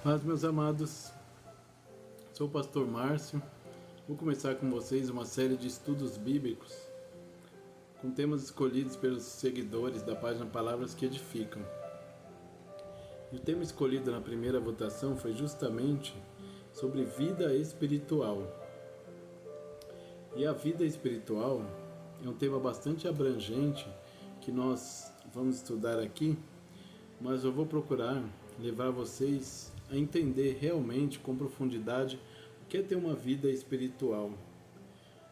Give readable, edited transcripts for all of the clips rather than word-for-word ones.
Paz, meus amados, sou o pastor Márcio. Vou começar com vocês uma série de estudos bíblicos com temas escolhidos pelos seguidores da página Palavras que Edificam. E o tema escolhido na primeira votação foi justamente sobre vida espiritual. E a vida espiritual é um tema bastante abrangente que nós vamos estudar aqui, mas eu vou procurar levar vocês a entender realmente, com profundidade, o que é ter uma vida espiritual.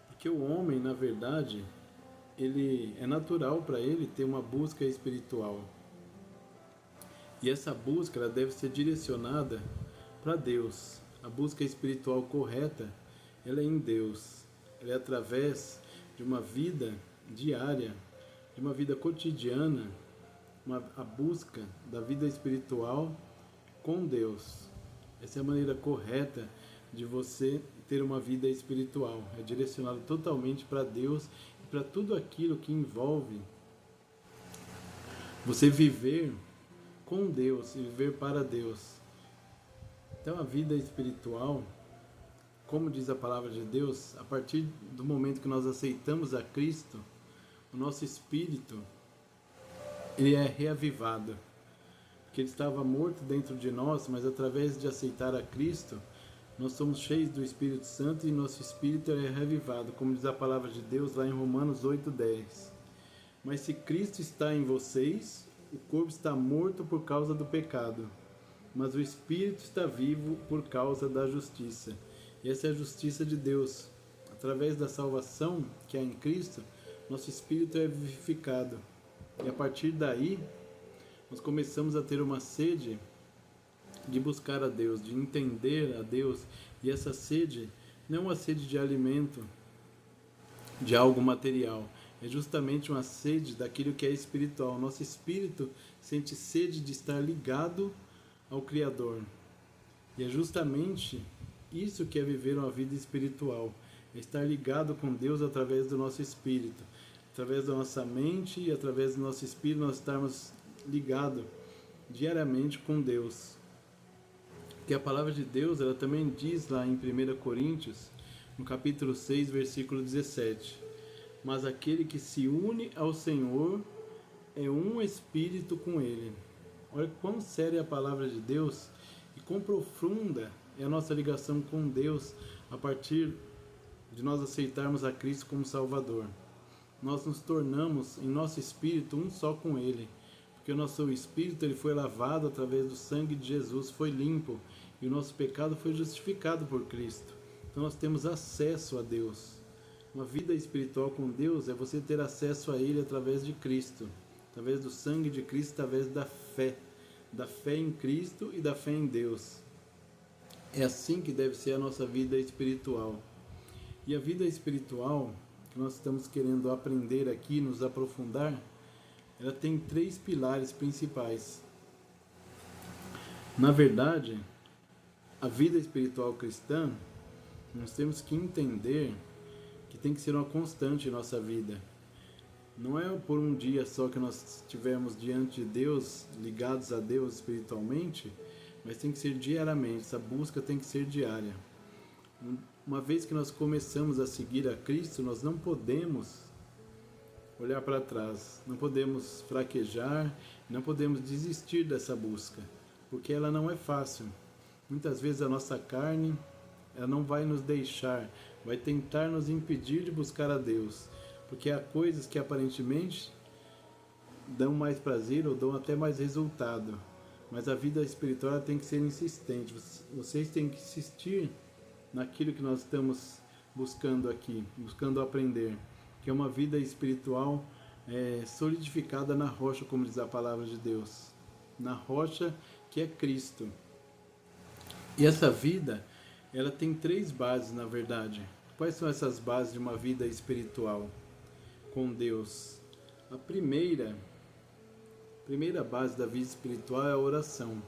Porque o homem, na verdade, ele é natural para ele ter uma busca espiritual. E essa busca ela deve ser direcionada para Deus. A busca espiritual correta, ela é em Deus. Ela é através de uma vida diária, de uma vida cotidiana, a busca da vida espiritual com Deus. Essa é a maneira correta de você ter uma vida espiritual. É direcionado totalmente para Deus e para tudo aquilo que envolve você viver com Deus e viver para Deus. Então a vida espiritual, como diz a palavra de Deus, a partir do momento que nós aceitamos a Cristo, o nosso espírito ele é reavivado. Porque ele estava morto dentro de nós, mas através de aceitar a Cristo, nós somos cheios do Espírito Santo e nosso espírito é reavivado, como diz a palavra de Deus lá em Romanos 8:10. Mas se Cristo está em vocês, o corpo está morto por causa do pecado, mas o espírito está vivo por causa da justiça. E essa é a justiça de Deus. Através da salvação que há em Cristo, nosso espírito é vivificado. E a partir daí, nós começamos a ter uma sede de buscar a Deus, de entender a Deus. E essa sede não é uma sede de alimento, de algo material. É justamente uma sede daquilo que é espiritual. Nosso espírito sente sede de estar ligado ao Criador. E é justamente isso que é viver uma vida espiritual. É estar ligado com Deus através do nosso espírito. Através da nossa mente e através do nosso espírito nós estarmos ligados diariamente com Deus. Que a palavra de Deus ela também diz lá em 1 Coríntios, no capítulo 6, versículo 17: mas aquele que se une ao Senhor é um espírito com Ele. Olha quão séria é a palavra de Deus e quão profunda é a nossa ligação com Deus a partir de nós aceitarmos a Cristo como Salvador. Nós nos tornamos em nosso espírito um só com Ele, porque o nosso espírito ele foi lavado através do sangue de Jesus, foi limpo, e o nosso pecado foi justificado por Cristo. Então nós temos acesso a Deus. Uma vida espiritual com Deus é você ter acesso a Ele através de Cristo, através do sangue de Cristo, através da fé em Cristo e da fé em Deus. É assim que deve ser a nossa vida espiritual. E a vida espiritual que nós estamos querendo aprender aqui, nos aprofundar, ela tem 3 pilares principais. Na verdade, a vida espiritual cristã, nós temos que entender que tem que ser uma constante em nossa vida. Não é por um dia só que nós estivermos diante de Deus, ligados a Deus espiritualmente, mas tem que ser diariamente, essa busca tem que ser diária. Uma vez que nós começamos a seguir a Cristo, nós não podemos olhar para trás, não podemos fraquejar, não podemos desistir dessa busca, porque ela não é fácil. Muitas vezes a nossa carne, ela não vai nos deixar, vai tentar nos impedir de buscar a Deus, porque há coisas que aparentemente dão mais prazer ou dão até mais resultado, mas a vida espiritual tem que ser insistente. Vocês têm que insistir naquilo que nós estamos buscando aqui, buscando aprender, que é uma vida espiritual solidificada na rocha, como diz a palavra de Deus, na rocha que é Cristo. E essa vida, ela tem 3 bases, na verdade. Quais são essas bases de uma vida espiritual com Deus? A primeira base da vida espiritual é a oração,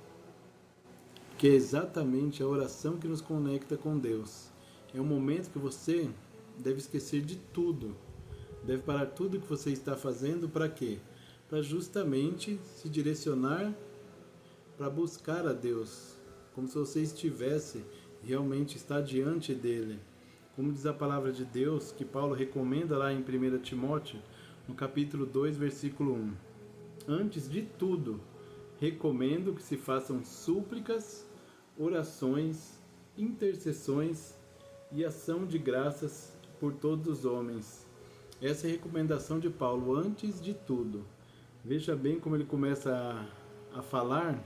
que é exatamente a oração que nos conecta com Deus. É um momento que você deve esquecer de tudo, deve parar tudo que você está fazendo. Para quê? Para justamente se direcionar para buscar a Deus, como se você estivesse realmente está diante dele. Como diz a palavra de Deus, que Paulo recomenda lá em 1 Timóteo, no capítulo 2, versículo 1. Antes de tudo, recomendo que se façam súplicas, orações, intercessões e ação de graças por todos os homens. Essa é a recomendação de Paulo, antes de tudo. Veja bem como ele começa a falar,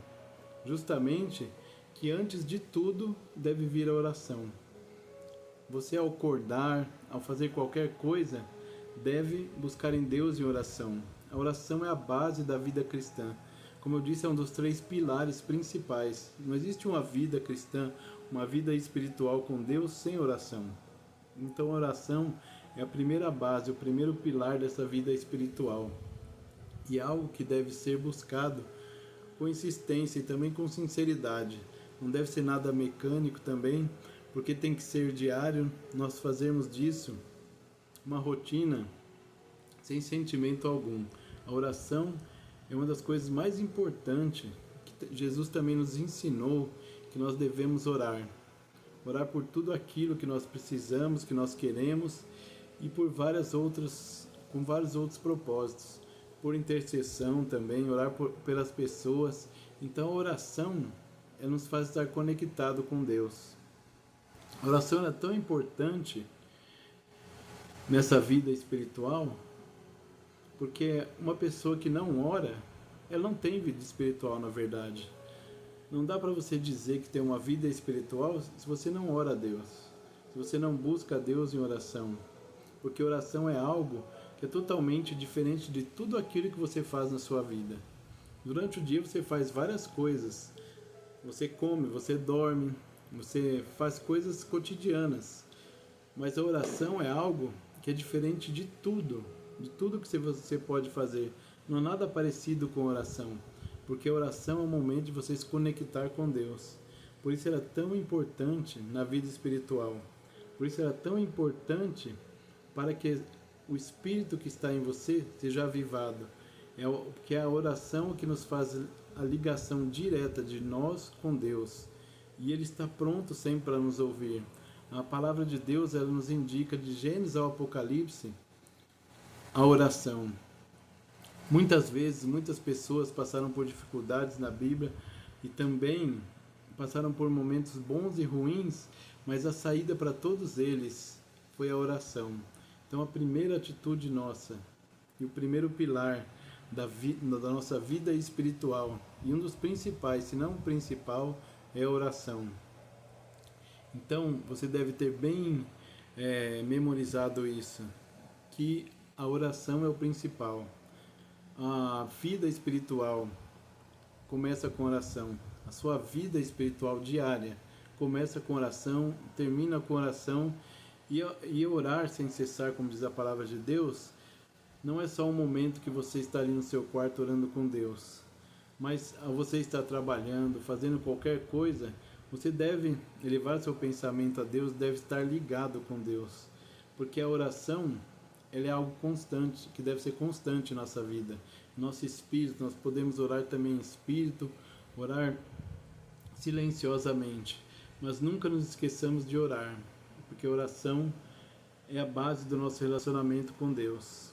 justamente, que antes de tudo deve vir a oração. Você, ao acordar, ao fazer qualquer coisa, deve buscar em Deus em oração. A oração é a base da vida cristã. Como eu disse, é um dos 3 pilares principais. Não existe uma vida cristã, uma vida espiritual com Deus sem oração. Então a oração é a primeira base, o primeiro pilar dessa vida espiritual. E é algo que deve ser buscado com insistência e também com sinceridade. Não deve ser nada mecânico também, porque tem que ser diário. Nós fazemos disso uma rotina sem sentimento algum. A oração é uma das coisas mais importantes que Jesus também nos ensinou, que nós devemos orar. Orar por tudo aquilo que nós precisamos, que nós queremos, e por com vários outros propósitos. Por intercessão também, orar pelas pessoas. Então a oração nos faz estar conectado com Deus. A oração é tão importante nessa vida espiritual, porque uma pessoa que não ora, ela não tem vida espiritual, na verdade. Não dá para você dizer que tem uma vida espiritual se você não ora a Deus, se você não busca a Deus em oração. Porque oração é algo que é totalmente diferente de tudo aquilo que você faz na sua vida. Durante o dia você faz várias coisas. Você come, você dorme, você faz coisas cotidianas. Mas a oração é algo que é diferente de tudo que você pode fazer. Não há nada parecido com oração, porque a oração é um momento de você se conectar com Deus. Por isso ela é tão importante na vida espiritual. Por isso ela é tão importante para que o Espírito que está em você seja avivado. Porque é a oração que nos faz a ligação direta de nós com Deus. E Ele está pronto sempre para nos ouvir. A palavra de Deus, ela nos indica de Gênesis ao Apocalipse a oração. Muitas vezes, muitas pessoas passaram por dificuldades na Bíblia e também passaram por momentos bons e ruins, mas a saída para todos eles foi a oração. Então a primeira atitude nossa e o primeiro pilar da nossa vida espiritual, e um dos principais, se não o principal, é a oração. Então você deve ter bem memorizado isso, que a oração é o principal. A vida espiritual começa com oração. A sua vida espiritual diária começa com oração, termina com oração. E orar sem cessar, como diz a palavra de Deus, não é só um momento que você está ali no seu quarto orando com Deus. Mas ao você estar trabalhando, fazendo qualquer coisa, você deve elevar seu pensamento a Deus, deve estar ligado com Deus. Porque a oração, ela é algo constante, que deve ser constante em nossa vida. Nosso espírito, nós podemos orar também em espírito, orar silenciosamente. Mas nunca nos esqueçamos de orar, porque a oração é a base do nosso relacionamento com Deus.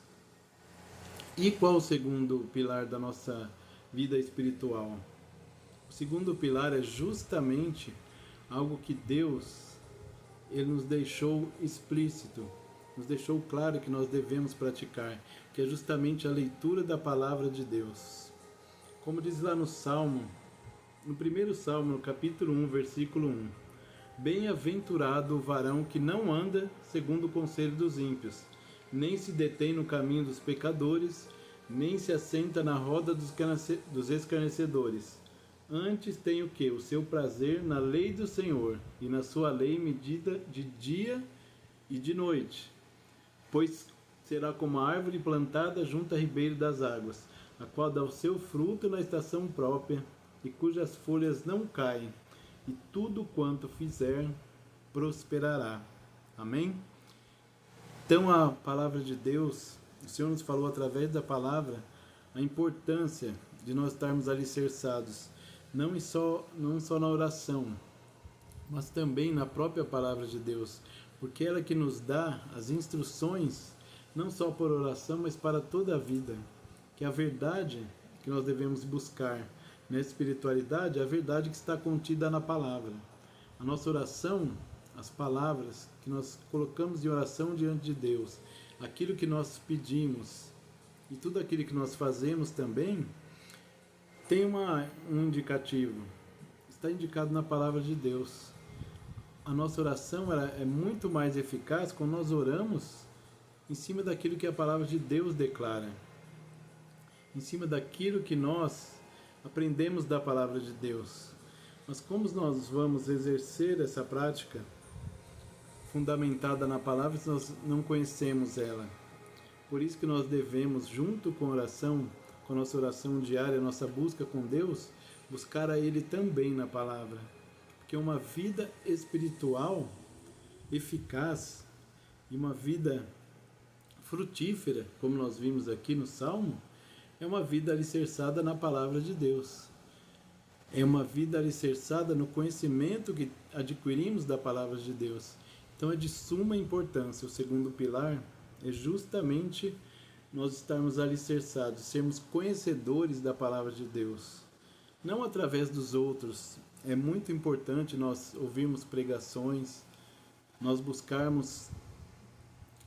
E qual o segundo pilar da nossa vida espiritual? O segundo pilar é justamente algo que Deus ele nos deixou explícito, nos deixou claro que nós devemos praticar, que é justamente a leitura da palavra de Deus. Como diz lá no Salmo, no primeiro Salmo, no capítulo 1, versículo 1: Bem-aventurado o varão que não anda segundo o conselho dos ímpios, nem se detém no caminho dos pecadores, nem se assenta na roda dos escarnecedores. Antes tem o quê? O seu prazer na lei do Senhor, e na sua lei medida de dia e de noite. Pois será como a árvore plantada junto a ribeiro das águas, a qual dá o seu fruto na estação própria, e cujas folhas não caem, e tudo quanto fizer prosperará. Amém? Então a palavra de Deus, o Senhor nos falou através da palavra a importância de nós estarmos alicerçados. não só na oração, mas também na própria palavra de Deus, porque ela que nos dá as instruções, não só por oração, mas para toda a vida, que a verdade que nós devemos buscar na espiritualidade é a verdade que está contida na palavra. A nossa oração, as palavras que nós colocamos em oração diante de Deus, aquilo que nós pedimos e tudo aquilo que nós fazemos também, tem um indicativo, está indicado na palavra de Deus. A nossa oração é muito mais eficaz quando nós oramos em cima daquilo que a palavra de Deus declara, em cima daquilo que nós aprendemos da palavra de Deus. Mas como nós vamos exercer essa prática fundamentada na palavra se nós não conhecemos ela? Por isso que nós devemos, junto com a oração, com a nossa oração diária, a nossa busca com Deus, buscar a Ele também na palavra. Porque uma vida espiritual eficaz e uma vida frutífera, como nós vimos aqui no Salmo, é uma vida alicerçada na palavra de Deus. É uma vida alicerçada no conhecimento que adquirimos da palavra de Deus. Então é de suma importância. O segundo pilar é justamente nós estarmos alicerçados, sermos conhecedores da palavra de Deus. Não através dos outros. É muito importante nós ouvirmos pregações, nós buscarmos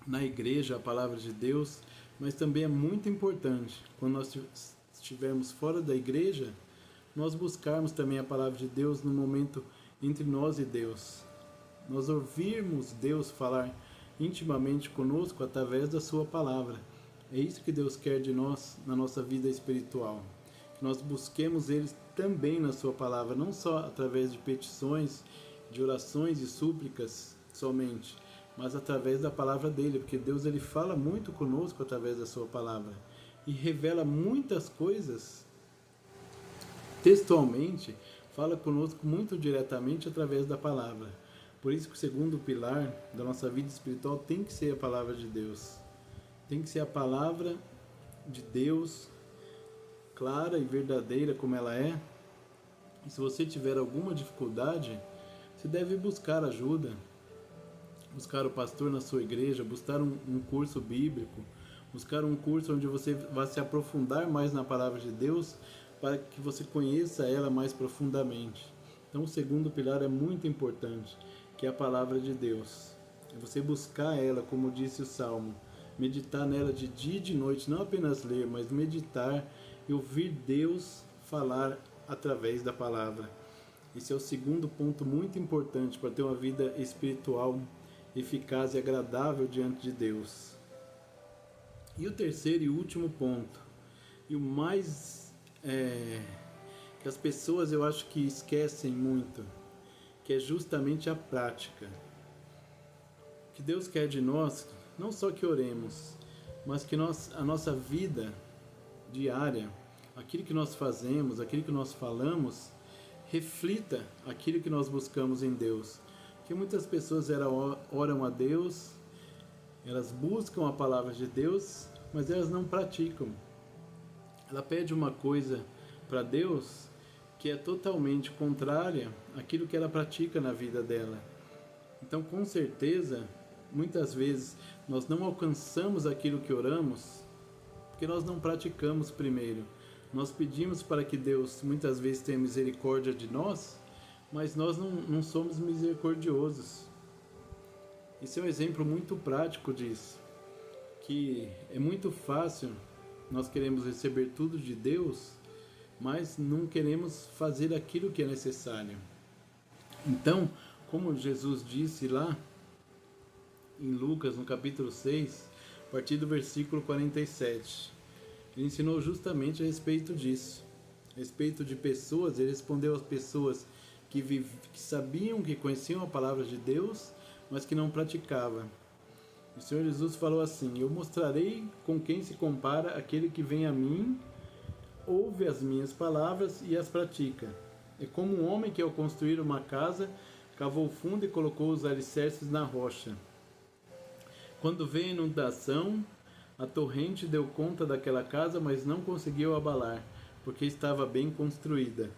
na igreja a palavra de Deus, mas também é muito importante, quando nós estivermos fora da igreja, nós buscarmos também a palavra de Deus no momento entre nós e Deus. Nós ouvirmos Deus falar intimamente conosco através da sua palavra. É isso que Deus quer de nós na nossa vida espiritual. Que nós busquemos Ele também na sua palavra, não só através de petições, de orações e súplicas somente, mas através da palavra dele, porque Deus ele fala muito conosco através da sua palavra e revela muitas coisas textualmente, fala conosco muito diretamente através da palavra. Por isso que o segundo pilar da nossa vida espiritual tem que ser a palavra de Deus. Tem que ser a palavra de Deus, clara e verdadeira como ela é. E se você tiver alguma dificuldade, você deve buscar ajuda, buscar o pastor na sua igreja, buscar um curso bíblico, buscar um curso onde você vai se aprofundar mais na palavra de Deus, para que você conheça ela mais profundamente. Então o segundo pilar é muito importante, que é a palavra de Deus. É você buscar ela, como disse o Salmo, meditar nela de dia e de noite, não apenas ler, mas meditar e ouvir Deus falar através da palavra. Esse é o segundo ponto muito importante para ter uma vida espiritual eficaz e agradável diante de Deus. E o terceiro e último ponto, e o mais que as pessoas eu acho que esquecem muito, que é justamente a prática. O que Deus quer de nós, não só que oremos, mas que a nossa vida diária, aquilo que nós fazemos, aquilo que nós falamos, reflita aquilo que nós buscamos em Deus. Porque muitas pessoas oram a Deus, elas buscam a palavra de Deus, mas elas não praticam. Ela pede uma coisa para Deus que é totalmente contrária àquilo que ela pratica na vida dela. Então, com certeza, muitas vezes nós não alcançamos aquilo que oramos porque nós não praticamos primeiro. Nós pedimos para que Deus muitas vezes tenha misericórdia de nós, mas nós não somos misericordiosos. Esse é um exemplo muito prático disso, que é muito fácil, nós queremos receber tudo de Deus, mas não queremos fazer aquilo que é necessário. Então, como Jesus disse lá em Lucas, no capítulo 6, a partir do versículo 47, ele ensinou justamente a respeito disso. A respeito de pessoas, ele respondeu às pessoas que sabiam, que conheciam a palavra de Deus, mas que não praticavam. O Senhor Jesus falou assim: eu mostrarei com quem se compara aquele que vem a mim, ouve as minhas palavras e as pratica. É como um homem que, ao construir uma casa, cavou fundo e colocou os alicerces na rocha. Quando veio a inundação, a torrente deu conta daquela casa, mas não conseguiu abalar, porque estava bem construída.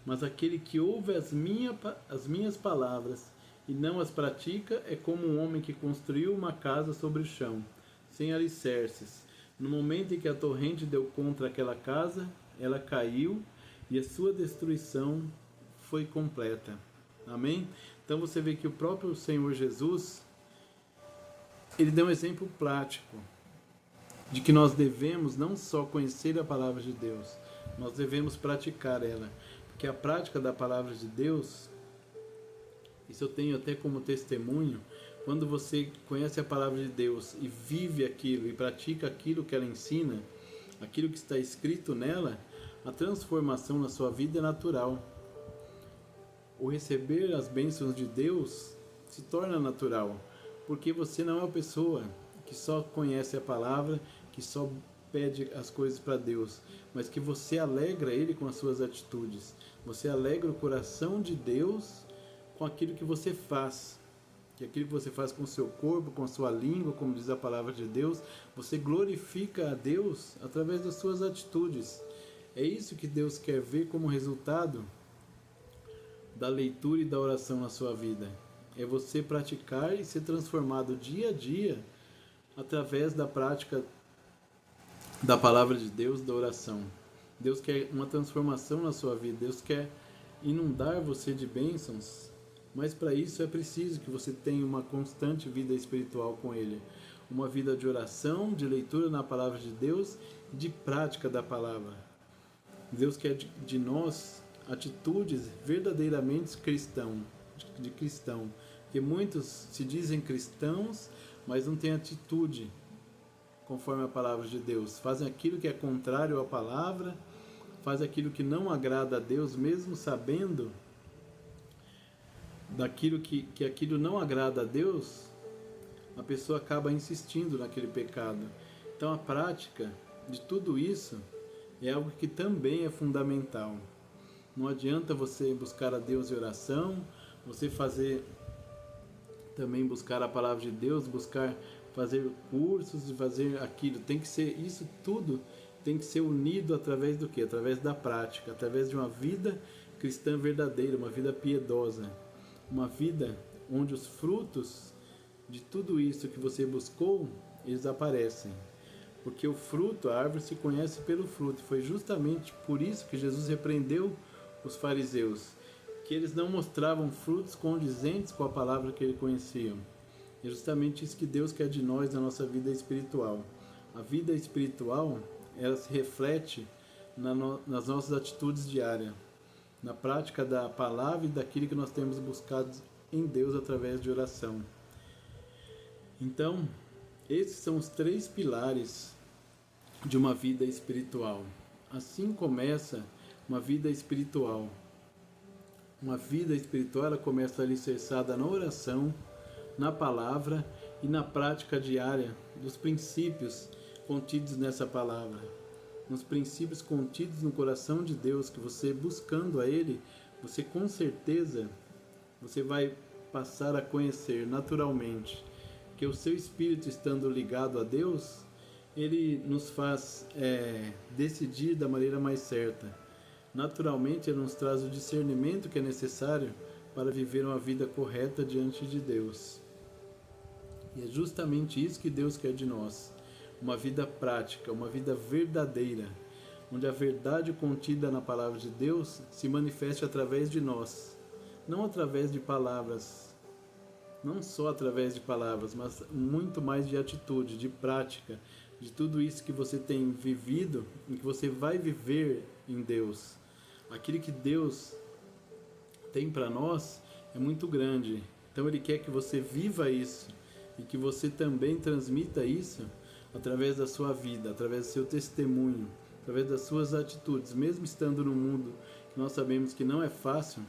Mas aquele que ouve as minhas palavras e não as pratica é como um homem que construiu uma casa sobre o chão, sem alicerces. No momento em que a torrente deu contra aquela casa, ela caiu e a sua destruição foi completa. Amém? Então você vê que o próprio Senhor Jesus, ele deu um exemplo prático de que nós devemos não só conhecer a palavra de Deus, nós devemos praticar ela. Porque a prática da palavra de Deus, isso eu tenho até como testemunho, quando você conhece a palavra de Deus e vive aquilo e pratica aquilo que ela ensina, aquilo que está escrito nela, a transformação na sua vida é natural. O receber as bênçãos de Deus se torna natural, porque você não é uma pessoa que só conhece a palavra, que só pede as coisas para Deus, mas que você alegra Ele com as suas atitudes. Você alegra o coração de Deus com aquilo que você faz. Que aquilo que você faz com o seu corpo, com a sua língua, como diz a palavra de Deus, você glorifica a Deus através das suas atitudes. É isso que Deus quer ver como resultado da leitura e da oração na sua vida. É você praticar e ser transformado dia a dia através da prática da palavra de Deus, da oração. Deus quer uma transformação na sua vida. Deus quer inundar você de bênçãos, mas para isso é preciso que você tenha uma constante vida espiritual com Ele. Uma vida de oração, de leitura na palavra de Deus, de prática da palavra. Deus quer de nós atitudes verdadeiramente de cristão. Porque muitos se dizem cristãos, mas não têm atitude conforme a palavra de Deus. Fazem aquilo que é contrário à palavra, fazem aquilo que não agrada a Deus, mesmo sabendo daquilo que aquilo não agrada a Deus, a pessoa acaba insistindo naquele pecado. Então a prática de tudo isso é algo que também é fundamental. Não adianta você buscar a Deus em oração, você buscar a palavra de Deus, fazer cursos e fazer aquilo. Tem que ser, isso tudo tem que ser unido através do quê? Através da prática, através de uma vida cristã verdadeira, uma vida piedosa, uma vida onde os frutos de tudo isso que você buscou, eles aparecem. Porque o fruto, a árvore se conhece pelo fruto. Foi justamente por isso que Jesus repreendeu os fariseus, que eles não mostravam frutos condizentes com a palavra que eles conheciam. É justamente isso que Deus quer de nós na nossa vida espiritual. A vida espiritual, ela se reflete nas nossas atitudes diárias, na prática da palavra e daquilo que nós temos buscado em Deus através de oração. Então, esses são os 3 pilares de uma vida espiritual. Assim começa uma vida espiritual. Uma vida espiritual, ela começa alicerçada na oração, na palavra e na prática diária dos princípios contidos nessa palavra. Nos princípios contidos no coração de Deus, que você buscando a Ele, você com certeza você vai passar a conhecer naturalmente. Que o seu espírito estando ligado a Deus, ele nos faz decidir da maneira mais certa. Naturalmente, ele nos traz o discernimento que é necessário para viver uma vida correta diante de Deus. E é justamente isso que Deus quer de nós. Uma vida prática, uma vida verdadeira, onde a verdade contida na palavra de Deus se manifeste através de nós. Não através de palavras, não só através de palavras, mas muito mais de atitude, de prática, de tudo isso que você tem vivido e que você vai viver em Deus. Aquilo que Deus tem para nós é muito grande. Então Ele quer que você viva isso e que você também transmita isso através da sua vida, através do seu testemunho, através das suas atitudes. Mesmo estando num mundo que nós sabemos que não é fácil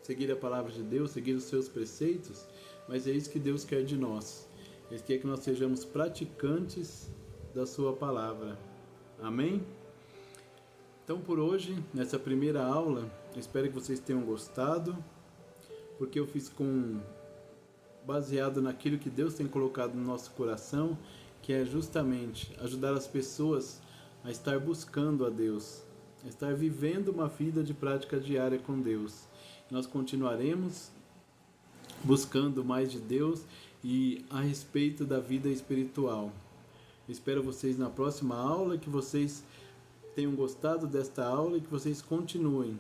seguir a palavra de Deus, seguir os seus preceitos, mas é isso que Deus quer de nós. Ele quer que nós sejamos praticantes da sua palavra. Amém? Então por hoje, nessa primeira aula, eu espero que vocês tenham gostado, porque eu fiz baseado naquilo que Deus tem colocado no nosso coração, que é justamente ajudar as pessoas a estar buscando a Deus, estar vivendo uma vida de prática diária com Deus. Nós continuaremos buscando mais de Deus e a respeito da vida espiritual. Espero vocês na próxima aula, que vocês tenham gostado desta aula e que vocês continuem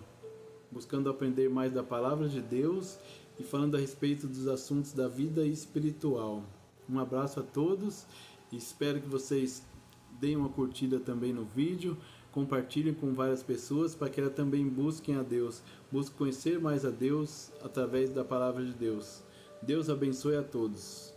buscando aprender mais da palavra de Deus e falando a respeito dos assuntos da vida espiritual. Um abraço a todos e espero que vocês deem uma curtida também no vídeo, compartilhem com várias pessoas para que elas também busquem a Deus, busquem conhecer mais a Deus através da palavra de Deus. Deus abençoe a todos.